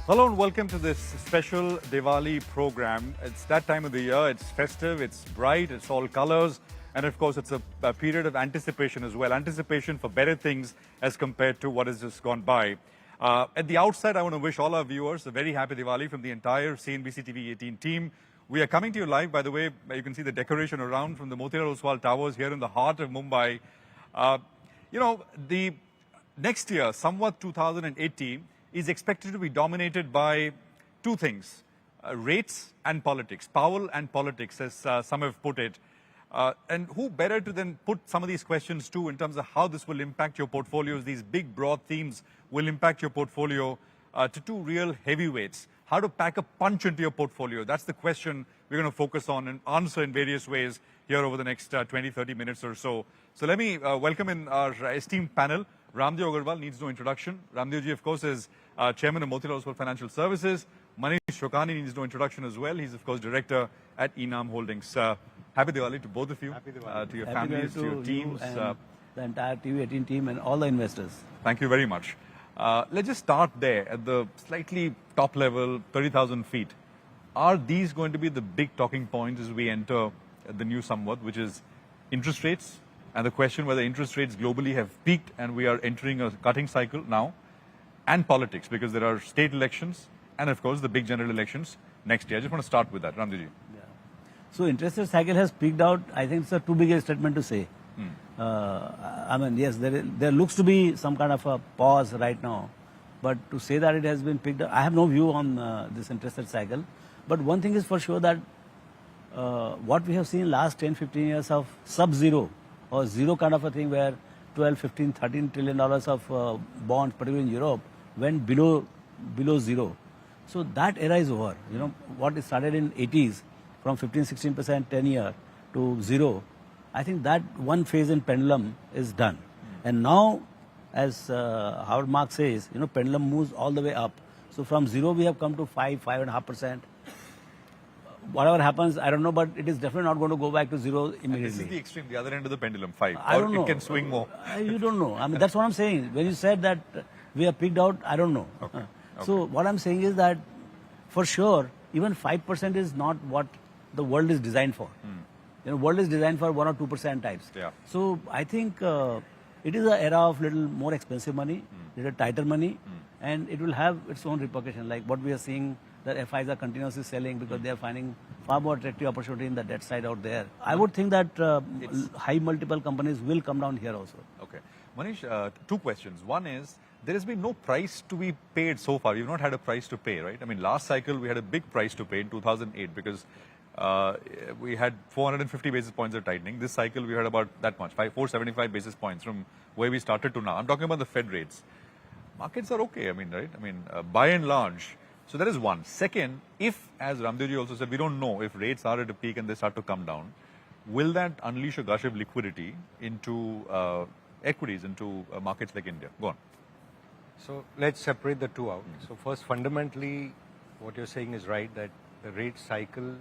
Hello and welcome to this special Diwali program. It's that time of the year, it's festive, it's bright, it's all colors, and of course it's a period of anticipation as well. Anticipation for better things as compared to what has just gone by. At the outset, I want to wish all our viewers a very happy Diwali from the entire CNBC-TV18 team. We are coming to you live, by the way. You can see the decoration around from the Motilal Oswal Towers here in the heart of Mumbai. The next year, Samvat 2018, is expected to be dominated by two things, rates and politics, power and politics, as some have put it. And who better to then put some of these questions to in terms of how this will impact your portfolios, these big, broad themes will impact your portfolio to two real heavyweights. How to pack a punch into your portfolio, that's the question we're going to focus on and answer in various ways here over the next 20-30 minutes or so. So let me welcome in our esteemed panel. Raamdeo Agrawal needs no introduction. Raamdeo ji, of course, is chairman of Motilal Oswal Financial Services. Manish Chokhani needs no introduction as well. He's, of course, director at Enam Holdings. Happy Diwali to both of you, to your families, to your teams. And the entire TV18 team and all the investors. Thank you very much. Let's just start there at the slightly top level, 30,000 feet. Are these going to be the big talking points as we enter the new Samvat, which is interest rates? And the question whether interest rates globally have peaked and we are entering a cutting cycle now, and politics, because there are state elections and, of course, the big general elections next year. I just want to start with that. Raamdeo ji. Yeah. So interest rate cycle has peaked out. I think it's a too big a statement to say. I mean, yes, there looks to be some kind of a pause right now. But to say that it has been picked up, I have no view on this interest rate cycle. But one thing is for sure that what we have seen last 10-15 years of sub-zero or zero kind of a thing where 12, 15, 13 trillion dollars of bonds, particularly in Europe, went below zero. So that era is over. You know, what started in 80s from 15-16% 10 year to zero, I think that one phase in pendulum is done. And now, as Howard Marks says, you know, pendulum moves all the way up. So from zero we have come to 5.5%. Whatever happens, I don't know, but it is definitely not going to go back to zero immediately. And this is the extreme, the other end of the pendulum, 5. I don't know. It can swing more. You don't know. I mean, that's what I'm saying. When you said that we have peaked out, I don't know. Okay. So what I'm saying is that, for sure, even 5% is not what the world is designed for. You know, world is designed for 1 or 2% types. Yeah. So I think it is an era of little more expensive money, little tighter money, and it will have its own repercussion. Like what we are seeing, that FIs are continuously selling because they are finding far more attractive opportunity in the debt side out there. I would think that high multiple companies will come down here also. Okay. Manish, two questions. One is, there has been no price to be paid so far. We've not had a price to pay, right? I mean, last cycle we had a big price to pay in 2008 because we had 450 basis points of tightening. This cycle we had about that much, 475 basis points from where we started to now. I'm talking about the Fed rates. Markets are okay, I mean, right? I mean, by and large. So that is one. Second, if, as Raamdeo ji also said, we don't know if rates are at a peak and they start to come down, will that unleash a gush of liquidity into equities, into markets like India? Go on. So let's separate the two out. So first, fundamentally, what you're saying is right, that the rate cycle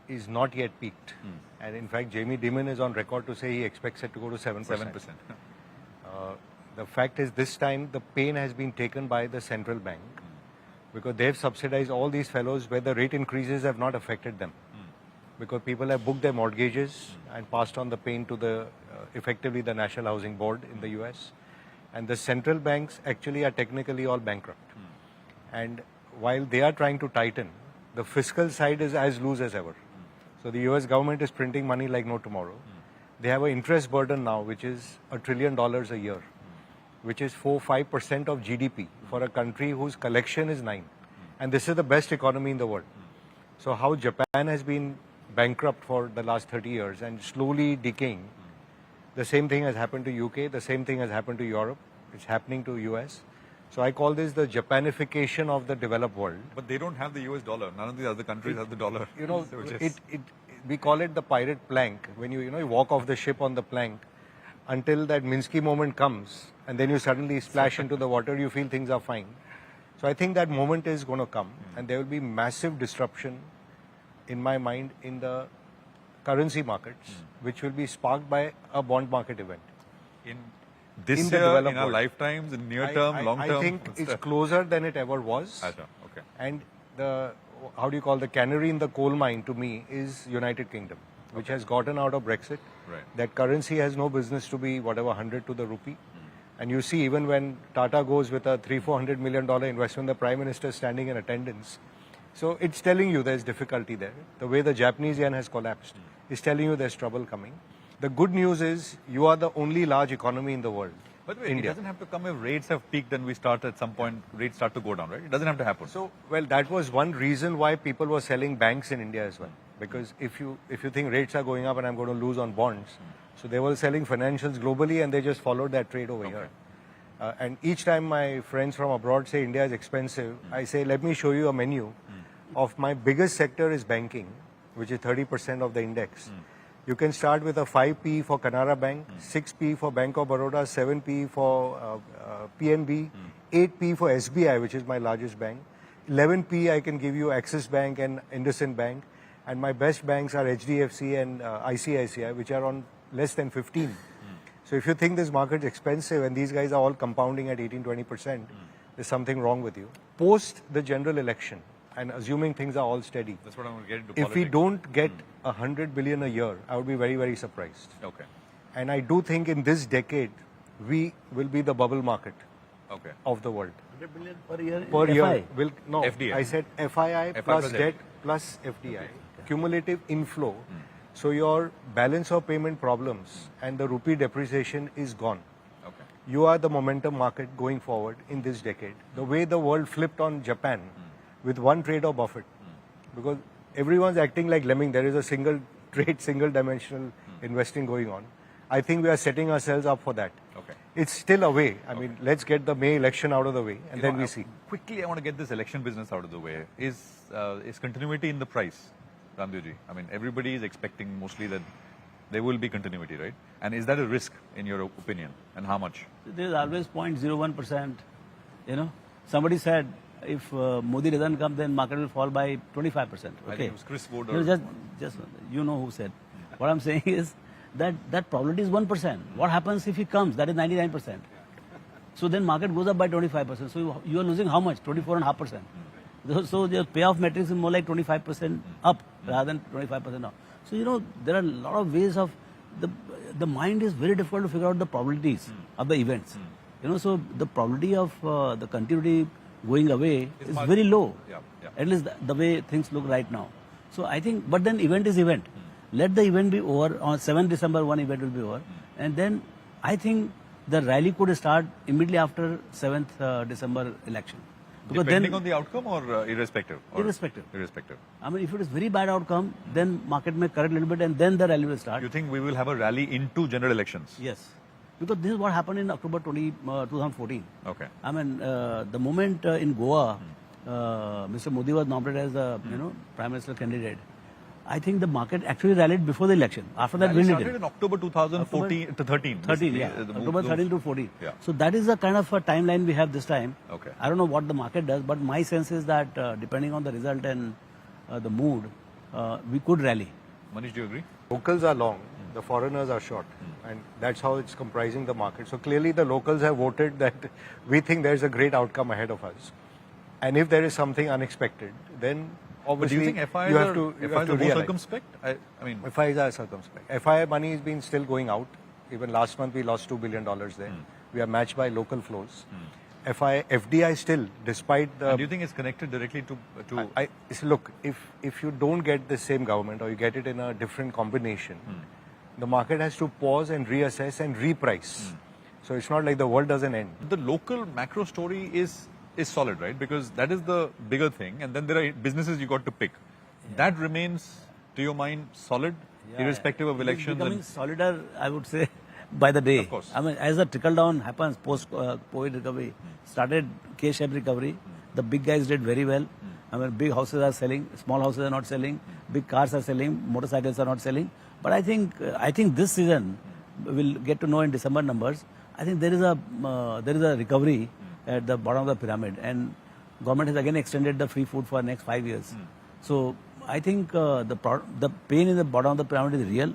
is not yet peaked. And in fact, Jamie Dimon is on record to say he expects it to go to 7%. 7%. The fact is, this time the pain has been taken by the central bank because they've subsidized all these fellows where the rate increases have not affected them. Because people have booked their mortgages and passed on the pain to the effectively the National Housing Board in the US. And the central banks actually are technically all bankrupt. And while they are trying to tighten, the fiscal side is as loose as ever. So the US government is printing money like no tomorrow. They have an interest burden now, which is $1 trillion a year, which is 4-5% of GDP for a country whose collection is 9. And this is the best economy in the world. So how Japan has been bankrupt for the last 30 years and slowly decaying, the same thing has happened to UK, the same thing has happened to Europe, it's happening to US. So I call this the Japanification of the developed world. But they don't have the US dollar. None of the other countries have the dollar. You know, we call it the pirate plank. When you walk off the ship on the plank, until that Minsky moment comes, and then you suddenly splash into the water, you feel things are fine. So I think that moment is going to come, and there will be massive disruption, in my mind, in the currency markets, which will be sparked by a bond market event. This in the year, developed in our world. lifetimes, in near term, long term? I think it's closer than it ever was. Acha, okay. And how do you call the canary in the coal mine to me is United Kingdom, which has gotten out of Brexit. Right. That currency has no business to be whatever 100 to the rupee. And you see, even when Tata goes with a $300-400 million investment, the Prime Minister is standing in attendance. So it's telling you there's difficulty there. The way the Japanese yen has collapsed is telling you there's trouble coming. The good news is you are the only large economy in the world. By the way, India. it doesn't have to come if rates have peaked and we start at some point, rates start to go down, right? It doesn't have to happen. So, well, that was one reason why people were selling banks in India as well. Because if you think rates are going up and I'm going to lose on bonds, so they were selling financials globally and they just followed that trade over here. And each time my friends from abroad say India is expensive, I say, let me show you a menu of my biggest sector is banking, which is 30% of the index. You can start with a 5p for Canara Bank, 6p for Bank of Baroda, 7p for PNB, 8p for SBI, which is my largest bank. 11p I can give you Axis Bank and IndusInd Bank. And my best banks are HDFC and ICICI, which are on less than 15. So if you think this market is expensive and these guys are all compounding at 18-20%, there's something wrong with you. Post the general election, and assuming things are all steady, That's what I'm going to get into if we politics. don't get 100 billion a year, I would be very, very surprised. Okay. And I do think in this decade, we will be the bubble market Okay. of the world. 100 billion per year. Per FI. year. No, FDI. I said FII FI plus plus debt plus FDI. Cumulative inflow. So your balance of payment problems and the rupee depreciation is gone. Okay. You are the momentum market going forward in this decade. The way the world flipped on Japan with one trade of Buffett, because everyone's acting like lemming. There is a single trade, single dimensional investing going on. I think we are setting ourselves up for that. Okay. It's still away. I mean, let's get the May election out of the way and then we see. Quickly, I want to get this election business out of the way. Is continuity in the price, Raamdeo ji? I mean, everybody is expecting mostly that there will be continuity, right? And is that a risk in your opinion? And how much? There's always 0.01%. You know, somebody said if Modi doesn't come, then market will fall by 25%. I think Okay. it was Chris Wood No, or... just you know who said. What I'm saying is that probability is 1%. What happens if he comes? That is 99%. So then market goes up by 25%. So you are losing how much? 24.5%. So the payoff metrics is more like 25% up rather than 25% down. So you know there are a lot of ways of the mind is very difficult to figure out the probabilities of the events. You know, so the probability of the continuity going away is very low. Yeah. At least the way things look right now. So I think, but then event is event. Let the event be over. On 7th December, one event will be over. And then I think the rally could start immediately after 7th December election. Because Depending on the outcome or irrespective? Or Irrespective. Irrespective. I mean, if it is very bad outcome, then market may correct a little bit and then the rally will start. You think we will have a rally into general elections? Yes. Because this is what happened in October 2014. Okay. I mean, the moment in Goa, Mr. Modi was nominated as the Prime Minister candidate, I think the market actually rallied before the election. After that, Rally wind started in October 2014 to 13. 13, yeah. The October 13 to 14. Yeah. So that is the kind of a timeline we have this time. Okay. I don't know what the market does, but my sense is that depending on the result and the mood, we could rally. Manish, do you agree? Locals are long, the foreigners are short, and that's how it's comprising the market. So clearly the locals have voted that we think there's a great outcome ahead of us. And if there is something unexpected, then But do obviously you think FIs you are, have to FIs are more realize. circumspect? I mean, FIs are circumspect. FI money has been still going out. Even last month we lost $2 billion there. We are matched by local flows. FDI still, despite the... and do you think it's connected directly to look, if you don't get the same government or you get it in a different combination, the market has to pause and reassess and reprice. So it's not like the world doesn't end. the local macro story is solid, right? Because that is the bigger thing, and then there are businesses you got to pick. That remains, to your mind, solid, irrespective of It is elections. becoming solider, I would say, by the day. Of course. I mean, as the trickle down happens post COVID recovery, started K-shaped recovery. The big guys did very well. I mean, big houses are selling, small houses are not selling, big cars are selling, motorcycles are not selling. But I think this season we'll get to know in December numbers. I think there is a recovery at the bottom of the pyramid, and government has again extended the free food for next 5 years. So I think the pain in the bottom of the pyramid is real.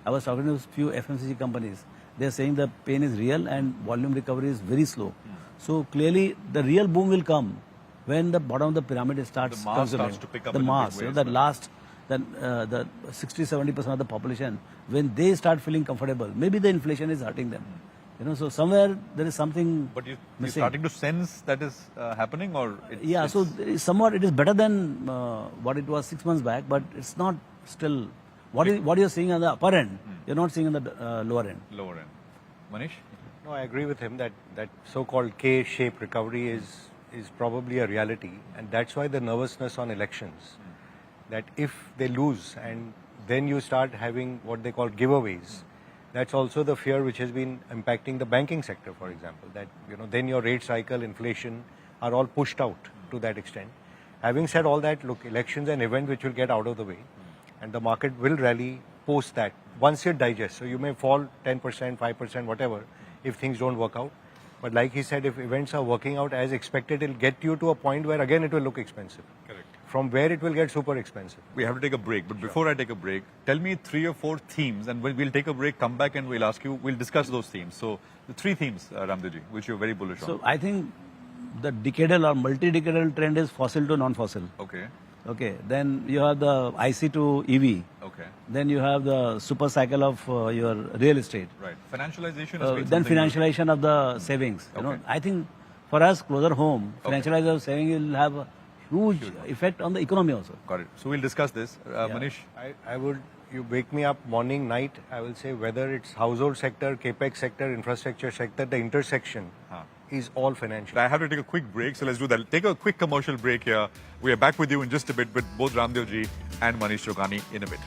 I was talking to a few FMCG companies. they are saying the pain is real and volume recovery is very slow. So clearly the real boom will come when the bottom of the pyramid starts The mass starts to pick up the in a big mass, way, the last, the 60-70% of the population, when they start feeling comfortable, maybe the inflation is hurting them. So somewhere there is something But you're missing. starting to sense that is happening, or So somewhat it is better than what it was 6 months back, but it's not still what you're seeing on the upper end. You're not seeing on the lower end. lower end. Manish? No, I agree with him that so-called K-shaped recovery is probably a reality, and that's why the nervousness on elections. That if they lose and then you start having what they call giveaways, that's also the fear which has been impacting the banking sector, for example. That then your rate cycle, inflation are all pushed out to that extent. Having said all that, look, elections are an event which will get out of the way, and the market will rally post that once it digests. So you may fall 10%, 5%, whatever, if things don't work out. But like he said, if events are working out as expected, it'll get you to a point where again it will look expensive. Correct. From where it will get super expensive. We have to take a break, but before I take a break, tell me 3 or 4 themes, and we'll take a break, come back, and we'll discuss those themes. So the 3 themes, Raamdeo ji, which you're very bullish on. So I think the decadal or multi-decadal trend is fossil to non-fossil. Okay. Then you have the IC to EV. Okay. Then you have the super cycle of your real estate. Right. Financialization has been Then something financialization of the savings. Okay. I think for us closer home, Okay. financialization of saving will have a huge effect on the economy also. Got it. So we'll discuss this. Manish? I would, you wake me up morning, night, I will say whether it's household sector, capex sector, infrastructure sector, the intersection is all financial. I have to take a quick break, so let's do that. Take a quick commercial break here. We are back with you in just a bit with both Raamdeo ji and Manish Chokhani in a bit.